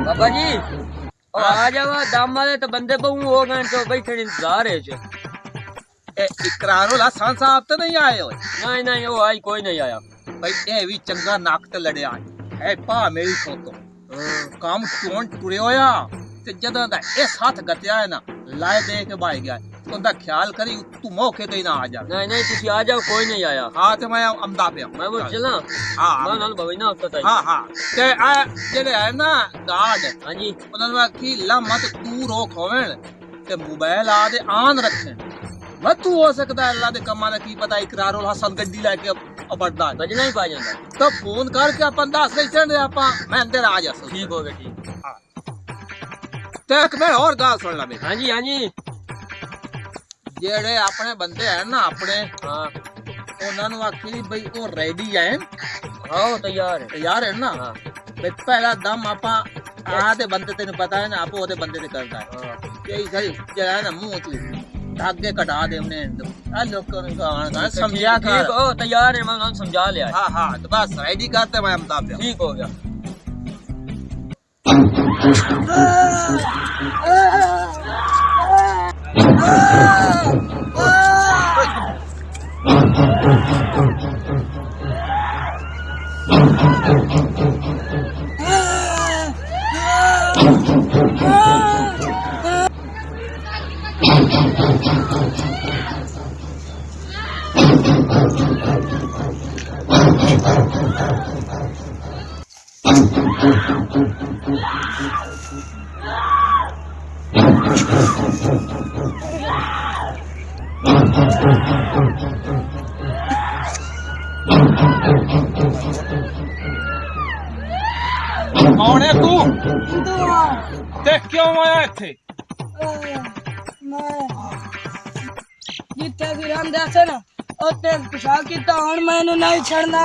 बाबा जी और आ जावा दाम वाले तो बंदे बहु हो गए तो बैठे इंतजार है जो इकरारो लासान साहब तो नहीं आए हो नहीं नहीं वो आई कोई नहीं आया भाई ये भी चंगा नाक ते लड़े आए है पा मेरी सोतो काम टोन टुरे होया ते जदा दा इस हाथ गत्या है ना लाए दे के भाई गया तो दा ख्याल करी तू मौके ते ना आ जा नहीं नहीं तुसी आ जाओ कोई नहीं आया हां ते मैं अमदा पे मैं वो चला हां मैं नाल भवई ना होता था हां हां ते आ जेड़े है ना गार्ड हां जी उन्होंने की ला मत तू रोक होवें ते मोबाइल आ दे आन रखे मत हो सकता है अल्लाह दे कमाल की पता इकरारुल हसन गड्डी लेके अबड़दा बजना ही पा जांदा तो फोन करके अपन दस नहीं चढ़े अपन मैं अंदर आ जा ठीक हो गया ठीक देख मैं और गाल सुन ला मेरी हां जी जेड़े अपने बंदे हैं ना अपने हां ਉਹਨਾਂ ਨੂੰ ਆਖੀ ਬਈ ਉਹ ਰੈਡੀ ਹੈ आओ तैयार है ਯਾਰ ਹੈ ਨਾ ਬਈ ਪਹਿਲਾ ਦਮ ਆਪਾਂ ਆਹ ਦੇ ਬੰਦੇ ਤੈਨੂੰ ਪਤਾ ਹੈ ਨਾ ਆਪੋ ਉਹਦੇ ਬੰਦੇ ਤੇ ਕਰਦਾ ਹੈ ਕਈ ਸਹੀ ਜਿਹੜਾ ਹੈ ਨਾ ਮੂੰਹ ਚ धागे कटा दे हमने आ लोगों ने कहा समझा कर ठीक हो तैयार है मैं उन्हें समझा लिया हां हां तो बस रेडी करते मैं अहमदाबाद पे ठीक हो गया कौन है तू देख क्यों आया इथे जिथे भी रहंदा से ना ओते पिछा कीता हुण मैनू नहीं छड़ना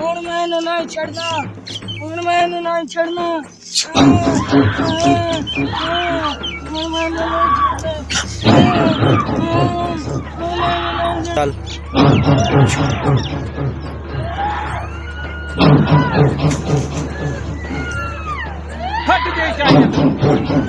हुण मैनू नहीं छड़ना हुण मैनू नहीं छड़ना हुण मैनू नहीं छड़ना चल हट दे चाहिए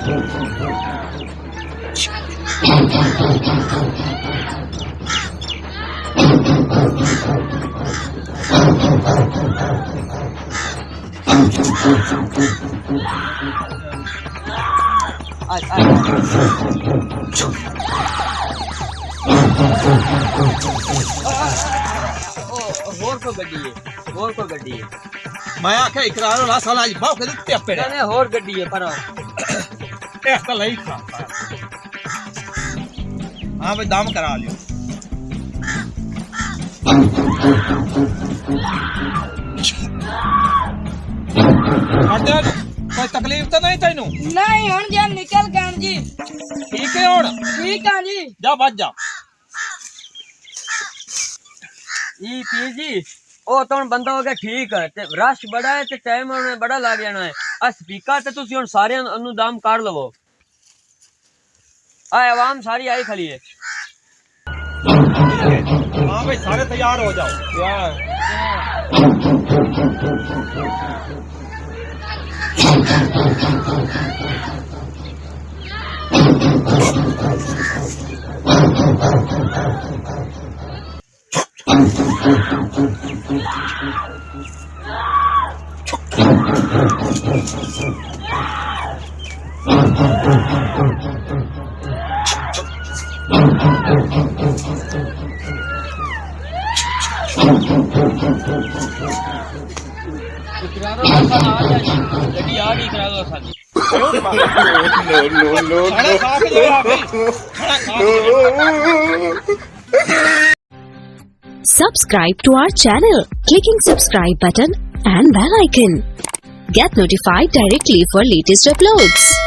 होर को गड्डी है होर को गड्डी है मैं आखे इकरार वाला साला आज भाव के दिते पे नहीं होर गड्डी है पर एक तो लई खा हां भाई दाम करा लियो अरे कोई तकलीफ तो नहीं तैनू नहीं हुण जे निकल गए जी ठीक है हुण ठीक है जी जा बच जा ई पी जी ओ तो बंदा हो गया ठीक है ते रश बड़ा है ते टाइम उन्हें बड़ा लग जाना है आ स्पीकर ते तुसी हुण सारे नु दाम काट लवो आ आवाम सारी आई खली है हां भाई सारे तैयार हो जाओ यार गड्डी आ गई करा दो साथी Subscribe to our channel, clicking subscribe button and bell icon. Get notified directly for latest uploads.